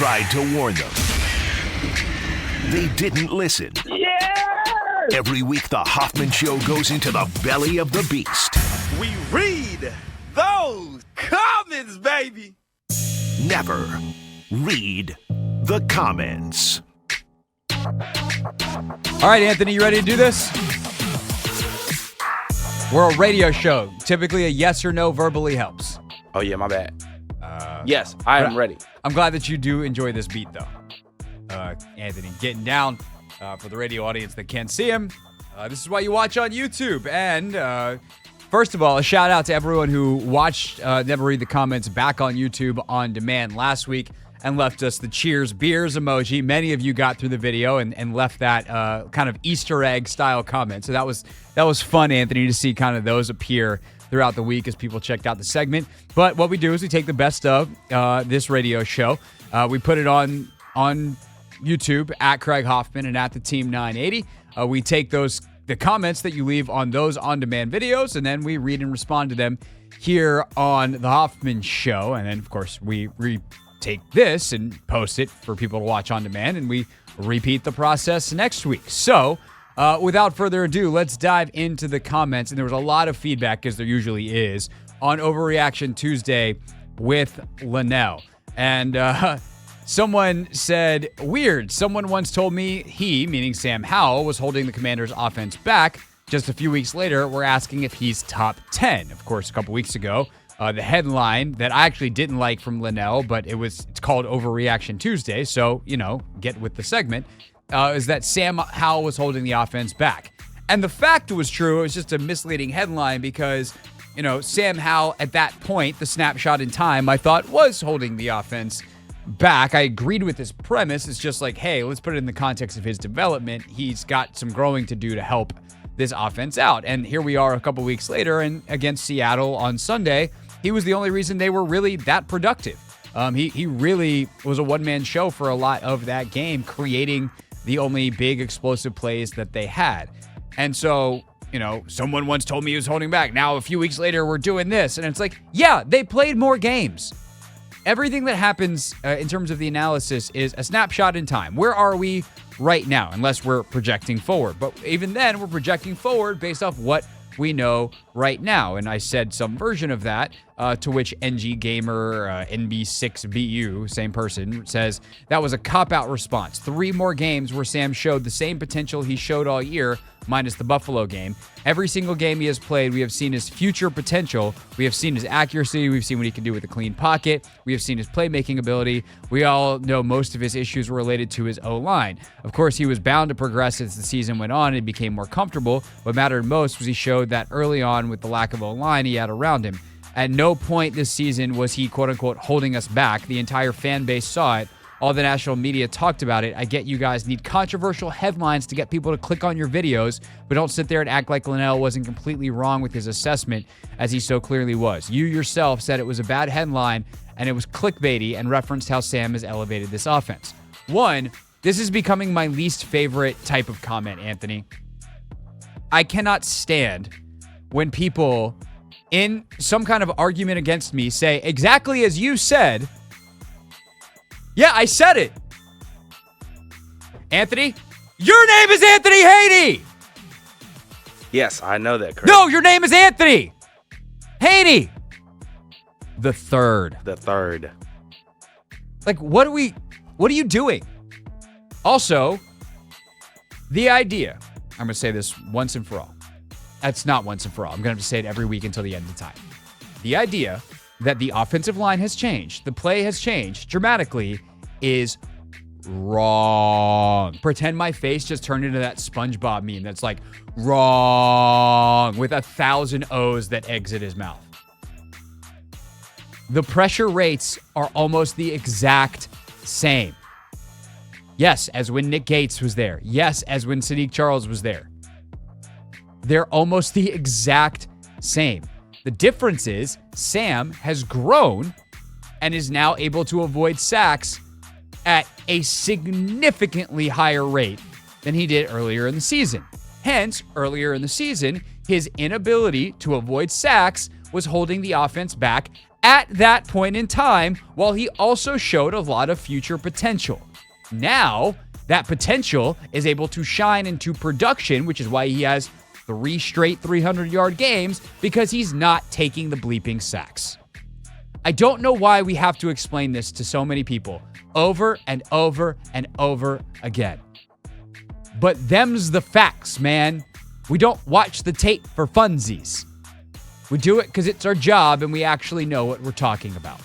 tried to warn them. They didn't listen. Yeah! Every week, the Hoffman Show goes into the belly of the beast. We read those comments, baby. Never read the comments. All right, Anthony, you ready to do this? We're a radio show. Typically, a yes or no verbally helps. Oh, yeah, my bad. Yes, I am ready. I'm glad that you do enjoy this beat, though. Anthony, getting down for the radio audience that can't see him. This is why you watch on YouTube. And first of all, a shout out to everyone who watched Never Read the Comments back on YouTube on demand last week and left us the cheers beers emoji. Many of you got through the video and left that kind of Easter egg style comment. So that was fun, Anthony, to see kind of those appear throughout the week as people checked out the segment. But what we do is we take the best of this radio show. We put it on YouTube at Craig Hoffman and at the Team 980. We take the comments that you leave on those on-demand videos, and then we read and respond to them here on the Hoffman Show. And then, of course, we take this and post it for people to watch on demand, and we repeat the process next week. So, without further ado, let's dive into the comments. And there was a lot of feedback, as there usually is, on Overreaction Tuesday with Linnell. And someone said, weird. Someone once told me he, meaning Sam Howell, was holding the Commanders' offense back. Just a few weeks later, we're asking if he's top 10. Of course, a couple weeks ago, the headline that I actually didn't like from Linnell, but it's called Overreaction Tuesday, so, get with the segment, is that Sam Howell was holding the offense back. And the fact was true. It was just a misleading headline because, Sam Howell at that point, the snapshot in time, I thought was holding the offense back. I agreed with this premise. It's just like, hey, let's put it in the context of his development. He's got some growing to do to help this offense out. And here we are a couple weeks later, and against Seattle on Sunday, he was the only reason they were really that productive. He really was a one-man show for a lot of that game, creating the only big explosive plays that they had. And so, someone once told me he was holding back. Now, a few weeks later, we're doing this. And it's like, yeah, they played more games. Everything that happens in terms of the analysis is a snapshot in time. Where are we right now? Unless we're projecting forward. But even then, we're projecting forward based off what we know right now. And I said some version of that, to which NG Gamer NB6BU, same person, says that was a cop-out response. 3 more games where Sam showed the same potential he showed all year, minus the Buffalo game. Every single game he has played, we have seen his future potential. We have seen his accuracy. We've seen what he can do with a clean pocket. We have seen his playmaking ability. We all know most of his issues were related to his O-line. Of course, he was bound to progress as the season went on and became more comfortable. What mattered most was he showed that early on with the lack of O-line he had around him. At no point this season was he, quote-unquote, holding us back. The entire fan base saw it. All the national media talked about it. I get you guys need controversial headlines to get people to click on your videos, but don't sit there and act like Linnell wasn't completely wrong with his assessment, as he so clearly was. You yourself said it was a bad headline, and it was clickbaity, and referenced how Sam has elevated this offense. One, this is becoming my least favorite type of comment, Anthony. I cannot stand when people in some kind of argument against me say, exactly as you said. Yeah, I said it. Anthony, your name is Anthony Haney. Yes, I know that, Craig. No, your name is Anthony Haney the third. The third. Like, what are you doing? Also, the idea, I'm going to say this once and for all. That's not once and for all. I'm going to have to say it every week until the end of time. The idea that the offensive line has changed, the play has changed dramatically, is wrong. Pretend my face just turned into that SpongeBob meme that's like, wrong, with 1,000 O's that exit his mouth. The pressure rates are almost the exact same. Yes, as when Nick Gates was there. Yes, as when Sadiq Charles was there. They're almost the exact same. The difference is Sam has grown and is now able to avoid sacks at a significantly higher rate than he did earlier in the season. Hence, earlier in the season, his inability to avoid sacks was holding the offense back at that point in time, while he also showed a lot of future potential. Now, that potential is able to shine into production, which is why he has 3 straight 300-yard games, because he's not taking the bleeping sacks. I don't know why we have to explain this to so many people over and over and over again. But them's the facts, man. We don't watch the tape for funsies. We do it because it's our job and we actually know what we're talking about.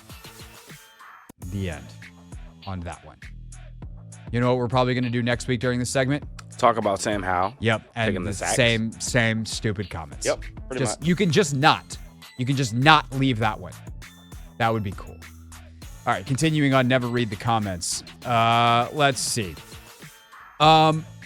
The end on that one. You know what we're probably going to do next week during this segment? Talk about Sam Howell. Yep. And Taking the the sacks. same stupid comments. Yep, pretty much. You can just not leave that one. That would be cool. All right, continuing on, never read the comments. Let's see.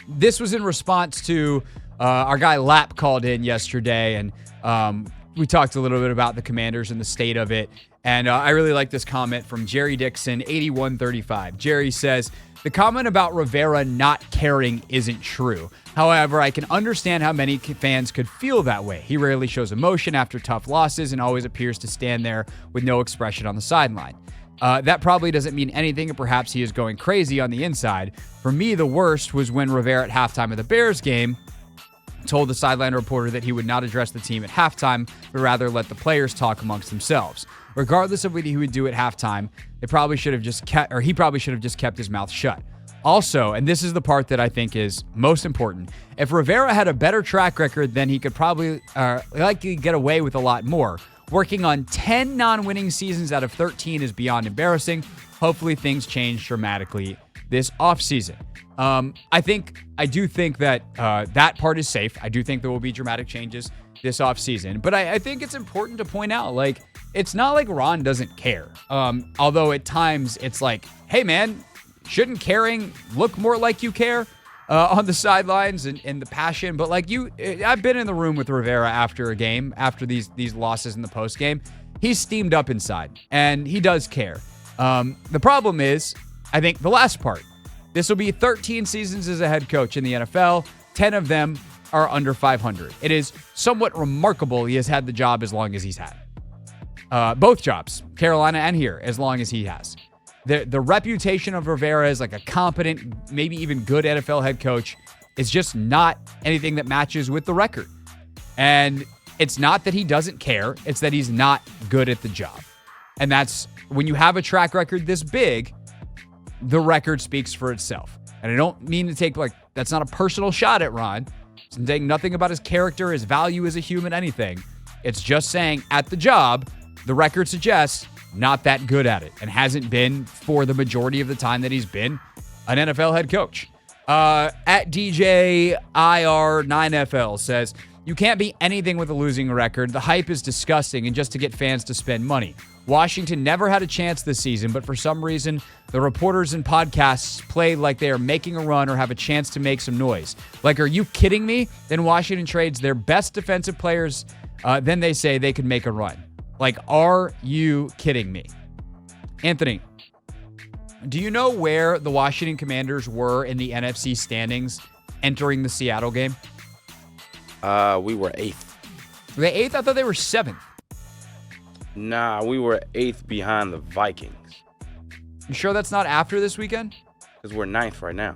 This was in response to our guy Lap called in yesterday, and we talked a little bit about the Commanders and the state of it. And I really like this comment from Jerry Dixon, 8135. Jerry says, the comment about Rivera not caring isn't true. However, I can understand how many fans could feel that way. He rarely shows emotion after tough losses and always appears to stand there with no expression on the sideline. That probably doesn't mean anything, and perhaps he is going crazy on the inside. For me, the worst was when Rivera at halftime of the Bears game told the sideline reporter that he would not address the team at halftime, but rather let the players talk amongst themselves. Regardless of what he would do at halftime, he probably should have just kept his mouth shut. Also, and this is the part that I think is most important, if Rivera had a better track record, then he could probably likely get away with a lot more. Working on 10 non-winning seasons out of 13 is beyond embarrassing. Hopefully things change dramatically this offseason. I do think that that part is safe. I do think there will be dramatic changes this offseason. But I think it's important to point out, like, it's not like Ron doesn't care. Although at times it's like, hey, man, shouldn't caring look more like you care on the sidelines and the passion? But like I've been in the room with Rivera after a game, after these losses in the post game. He's steamed up inside, and he does care. The problem is, I think the last part. This will be 13 seasons as a head coach in the NFL. 10 of them are under 500. It is somewhat remarkable he has had the job as long as he's had. Both jobs, Carolina and here, as long as he has. The reputation of Rivera as like a competent, maybe even good NFL head coach is just not anything that matches with the record. And it's not that he doesn't care. It's that he's not good at the job. And that's when you have a track record this big, the record speaks for itself. And I don't mean to take that's not a personal shot at Ron. It's saying nothing about his character, his value as a human, anything. It's just saying at the job, the record suggests not that good at it and hasn't been for the majority of the time that he's been an NFL head coach. At DJIR9FL says, you can't be anything with a losing record. The hype is disgusting and just to get fans to spend money. Washington never had a chance this season, but for some reason, the reporters and podcasts play like they are making a run or have a chance to make some noise. Like, are you kidding me? Then Washington trades their best defensive players. Then they say they could make a run. Like, are you kidding me? Anthony, do you know where the Washington Commanders were in the NFC standings entering the Seattle game? We were 8th. Were they 8th? I thought they were 7th. Nah, we were 8th behind the Vikings. You sure that's not after this weekend? Because we're 9th right now.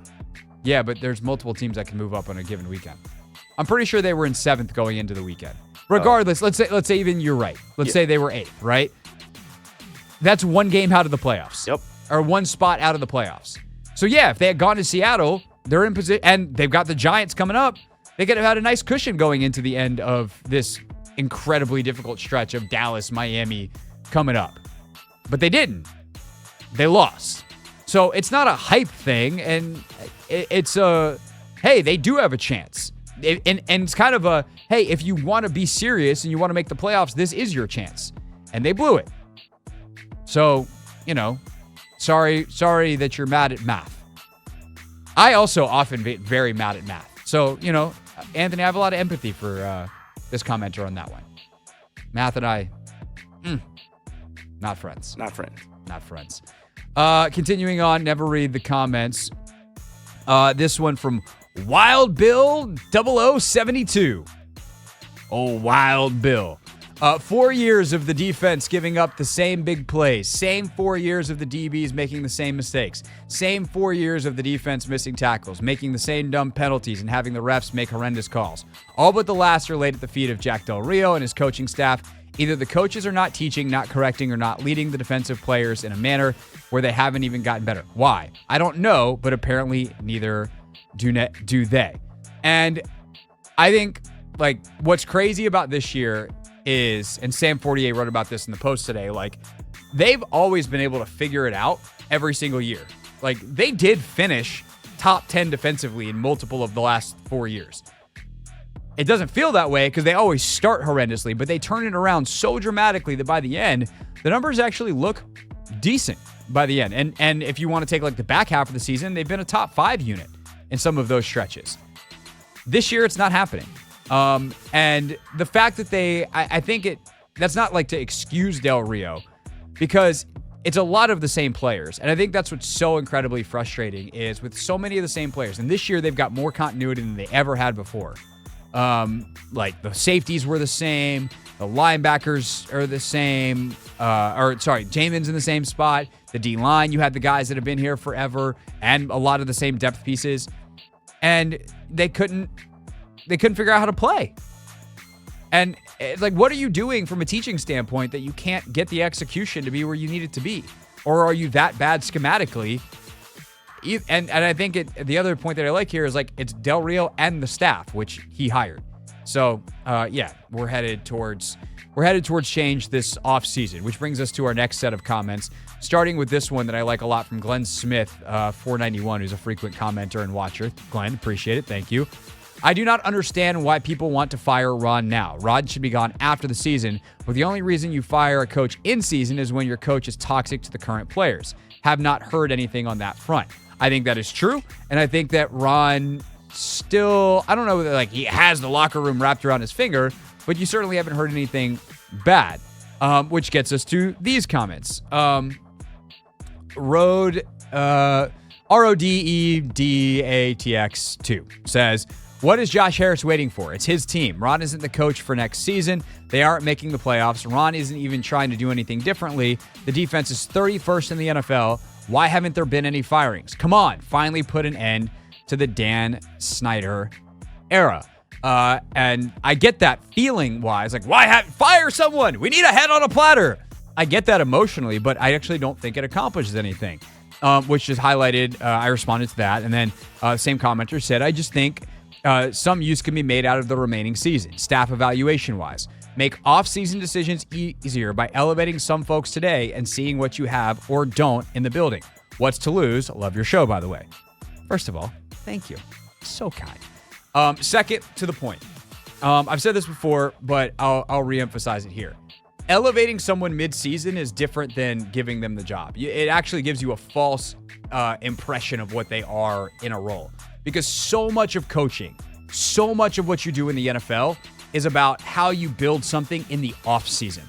Yeah, but there's multiple teams that can move up on a given weekend. I'm pretty sure they were in 7th going into the weekend. Regardless, let's say even you're right. Let's say they were 8th, right? That's one game out of the playoffs. Yep. Or one spot out of the playoffs. So yeah, if they had gone to Seattle, they're in position, and they've got the Giants coming up. They could have had a nice cushion going into the end of this incredibly difficult stretch of Dallas, Miami coming up. But they didn't. They lost. So it's not a hype thing, and it's a, hey, they do have a chance. And it's kind of a, hey, if you want to be serious and you want to make the playoffs, this is your chance. And they blew it. So, sorry that you're mad at math. I also often get very mad at math. So, Anthony, I have a lot of empathy for this commenter on that one. Math and I, not friends. Not friends. Not friends. Continuing on, never read the comments. This one from Wild Bill 0072. Oh, Wild Bill. 4 years of the defense giving up the same big plays. Same 4 years of the DBs making the same mistakes. Same 4 years of the defense missing tackles, making the same dumb penalties, and having the refs make horrendous calls. All but the last are laid at the feet of Jack Del Rio and his coaching staff. Either the coaches are not teaching, not correcting, or not leading the defensive players in a manner where they haven't even gotten better. Why? I don't know, but apparently neither do they. And I think, like, what's crazy about this year is, and Sam 48 wrote about this in the post today, like, they've always been able to figure it out every single year. Like, they did finish top 10 defensively in multiple of the last 4 years. It doesn't feel that way because they always start horrendously, but they turn it around so dramatically that by the end, the numbers actually look decent by the end. And if you want to take like the back half of the season, they've been a top 5 unit in some of those stretches. This year, it's not happening. And the fact that I think that's not like to excuse Del Rio, because it's a lot of the same players. And I think that's what's so incredibly frustrating is with so many of the same players. And this year, they've got more continuity than they ever had before. Like the safeties were the same, the linebackers are the same, Jamin's in the same spot, the D-line, you had the guys that have been here forever, and a lot of the same depth pieces, and they couldn't figure out how to play. And it's like, what are you doing from a teaching standpoint that you can't get the execution to be where you need it to be? Or are you that bad schematically? And I think the other point that I like here is like it's Del Rio and the staff, which he hired. So we're headed towards change this offseason, which brings us to our next set of comments, starting with this one that I like a lot from Glenn Smith, 491, who's a frequent commenter and watcher. Glenn, appreciate it. Thank you. I do not understand why people want to fire Ron now. Ron should be gone after the season, but the only reason you fire a coach in season is when your coach is toxic to the current players. Have not heard anything on that front. I think that is true, and I think that Ron still, I don't know, like he has the locker room wrapped around his finger, but you certainly haven't heard anything bad, which gets us to these comments. RODEDATX2 says, what is Josh Harris waiting for? It's his team. Ron isn't the coach for next season. They aren't making the playoffs. Ron isn't even trying to do anything differently. The defense is 31st in the NFL. Why haven't there been any firings? Come on, finally put an end to the Dan Snyder era. And I get that feeling-wise, like, why fire someone? We need a head on a platter. I get that emotionally, but I actually don't think it accomplishes anything, which is highlighted. I responded to that. And then same commenter said, I just think some use can be made out of the remaining season, staff evaluation-wise. Make off-season decisions easier by elevating some folks today and seeing what you have or don't in the building. What's to lose? Love your show, by the way. First of all, thank you. So kind. Second, to the point. I've said this before, but I'll reemphasize it here. Elevating someone mid-season is different than giving them the job. It actually gives you a false impression of what they are in a role. Because so much of coaching, so much of what you do in the NFL is about how you build something in the offseason.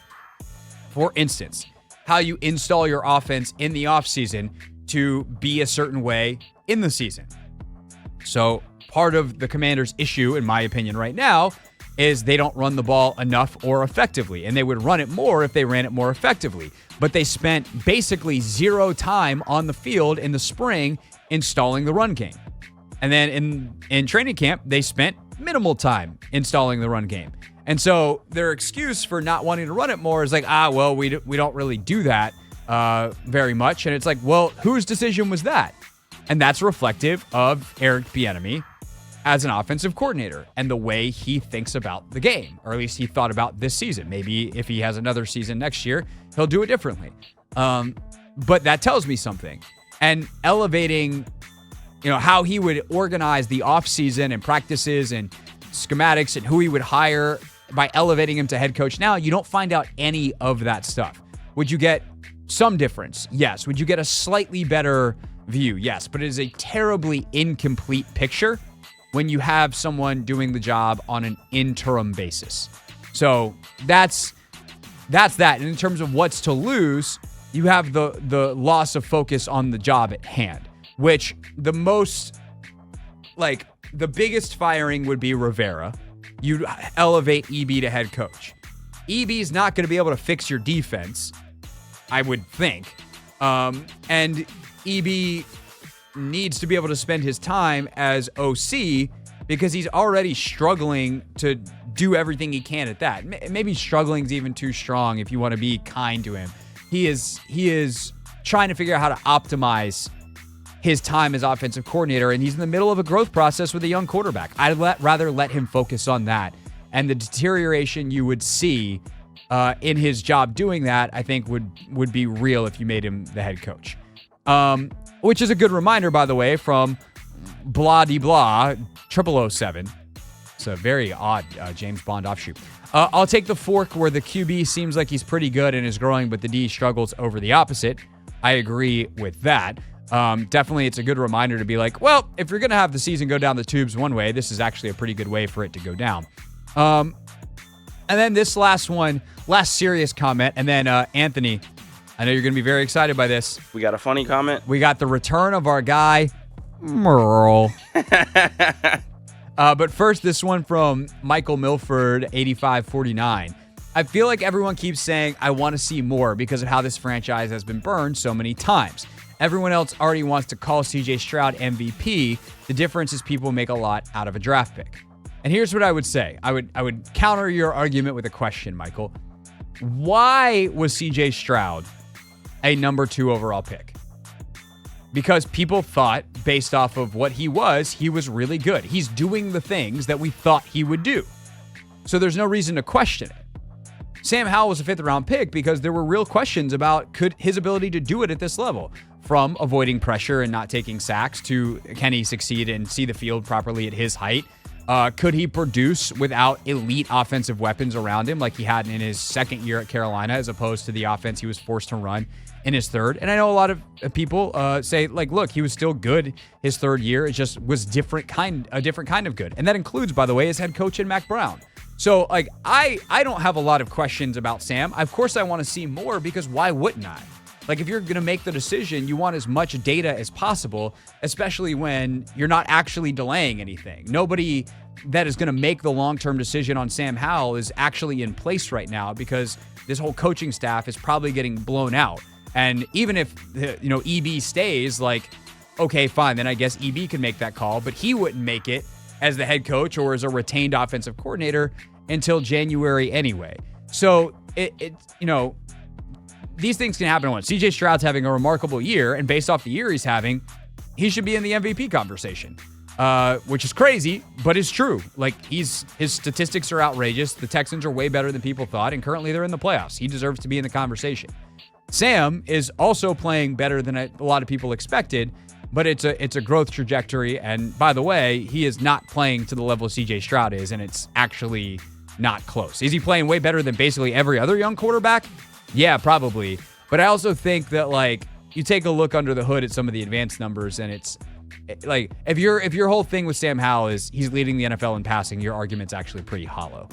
For instance, how you install your offense in the offseason to be a certain way in the season. So part of the Commanders' issue, in my opinion right now, is they don't run the ball enough or effectively. And they would run it more if they ran it more effectively. But they spent basically 0 time on the field in the spring installing the run game. And then in training camp, they spent minimal time installing the run game. And so their excuse for not wanting to run it more is like, we don't really do that very much. And it's like, well, whose decision was that? And that's reflective of Eric Bieniemy as an offensive coordinator and the way he thinks about the game, or at least he thought about this season. Maybe if he has another season next year, he'll do it differently. But that tells me something. And elevating, how he would organize the offseason and practices and schematics and who he would hire by elevating him to head coach now, you don't find out any of that stuff. Would you get some difference? Yes. Would you get a slightly better view? Yes. But it is a terribly incomplete picture when you have someone doing the job on an interim basis. So that's that. And in terms of what's to lose, you have the loss of focus on the job at hand, which the biggest firing would be Rivera. You'd elevate EB to head coach. EB's not going to be able to fix your defense, I would think. And EB needs to be able to spend his time as OC because he's already struggling to do everything he can at that. Maybe struggling is even too strong if you want to be kind to him. He is trying to figure out how to optimize his time as offensive coordinator, and he's in the middle of a growth process with a young quarterback. I'd rather let him focus on that. And the deterioration you would see in his job doing that, I think would be real if you made him the head coach. Which is a good reminder, by the way, from blah-de-blah 0007. It's a very odd James Bond offshoot. I'll take the fork where the QB seems like he's pretty good and is growing, but the D struggles over the opposite. I agree with that. Definitely, it's a good reminder to be like, well, if you're going to have the season go down the tubes one way, this is actually a pretty good way for it to go down. And then this last serious comment, and then Anthony, I know you're going to be very excited by this. We got a funny comment. We got the return of our guy, Merle. But first, this one from Michael Milford, 8549. I feel like everyone keeps saying, I want to see more because of how this franchise has been burned so many times. Everyone else already wants to call CJ Stroud MVP. The difference is people make a lot out of a draft pick. And here's what I would say. I would counter your argument with a question, Michael. Why was CJ Stroud a number 2 overall pick? Because people thought, based off of what he was really good. He's doing the things that we thought he would do. So there's no reason to question it. Sam Howell was a 5th-round pick because there were real questions about his ability to do it at this level, from avoiding pressure and not taking sacks to can he succeed and see the field properly at his height? Could he produce without elite offensive weapons around him like he had in his second year at Carolina, as opposed to the offense he was forced to run in his third? And I know a lot of people say, like, look, he was still good his third year. It just was a different kind of good. And that includes, by the way, his head coach in Mac Brown. So, like, I don't have a lot of questions about Sam. Of course, I want to see more because why wouldn't I? Like, if you're going to make the decision, you want as much data as possible, especially when you're not actually delaying anything. Nobody that is going to make the long-term decision on Sam Howell is actually in place right now because this whole coaching staff is probably getting blown out. And even if, EB stays, like, okay, fine, then I guess EB can make that call, but he wouldn't make it as the head coach or as a retained offensive coordinator until January anyway. So, these things can happen at once. CJ Stroud's having a remarkable year, and based off the year he's having, he should be in the MVP conversation, which is crazy, but it's true. Like, his statistics are outrageous. The Texans are way better than people thought, and currently they're in the playoffs. He deserves to be in the conversation. Sam is also playing better than a lot of people expected, but it's a growth trajectory, and by the way, he is not playing to the level CJ Stroud is, and it's actually not close. Is he playing way better than basically every other young quarterback? Yeah, probably. But I also think that, like, you take a look under the hood at some of the advanced numbers, and it's like, if your whole thing with Sam Howell is he's leading the NFL in passing, your argument's actually pretty hollow.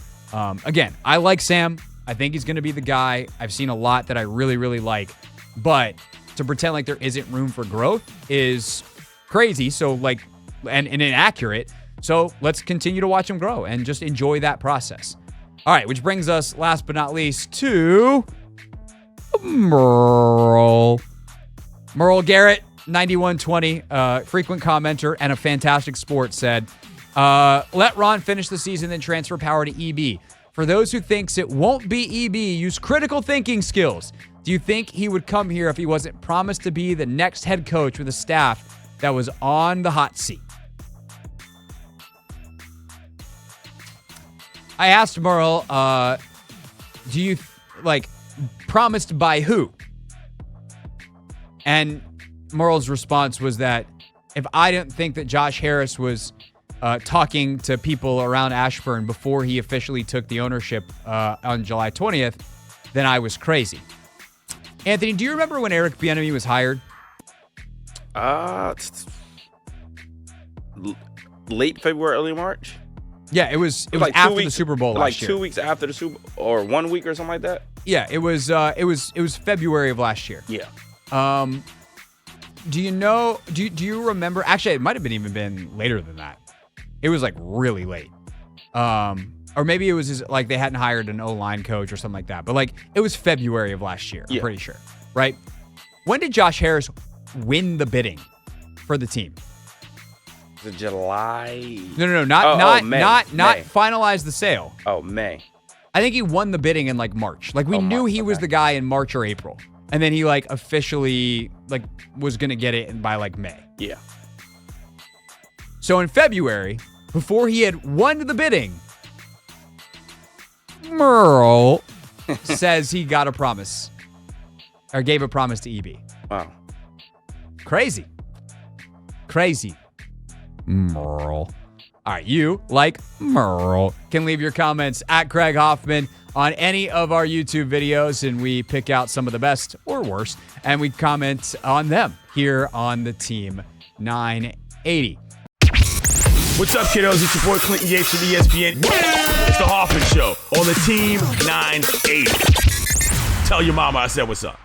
Again, I like Sam. I think he's going to be the guy. I've seen a lot that I really, really like. But to pretend like there isn't room for growth is crazy. So, like, and inaccurate. So let's continue to watch him grow and just enjoy that process. All right, which brings us, last but not least, to Merle Garrett, 9120, frequent commenter and a fantastic sport, said, let Ron finish the season, then transfer power to EB. For those who thinks it won't be EB, use critical thinking skills. Do you think he would come here if he wasn't promised to be the next head coach with a staff that was on the hot seat? I asked Merle, do you, promised by who? And Merle's response was that if I didn't think that Josh Harris was talking to people around Ashburn before he officially took the ownership on July 20th, then I was crazy. Anthony, do you remember when Eric Bieniemy was hired? Late February, early March. Yeah, it was after the Super Bowl last year. 2 weeks after the Super Bowl, or 1 week or something like that. Yeah, it was February of last year. Yeah. Do you remember? Actually, it might have been later than that. It was like really late. or maybe it was like they hadn't hired an O-line coach or something like that. But like it was February of last year, I'm pretty sure, right? When did Josh Harris win the bidding for the team? The July. No, not May. finalize the sale. Oh, May. I think he won the bidding in like March. Like we knew he was the guy in March or April. And then he like officially like was going to get it by like May. Yeah. So in February, before he had won the bidding, Merle says he got a promise or gave a promise to EB. Wow. Crazy. Merle. All right, you, like Merle, can leave your comments at Craig Hoffman on any of our YouTube videos, and we pick out some of the best or worst, and we comment on them here on the Team 980. What's up, kiddos? It's your boy Clinton Yates from ESPN. It's the Hoffman Show on the Team 980. Tell your mama I said what's up.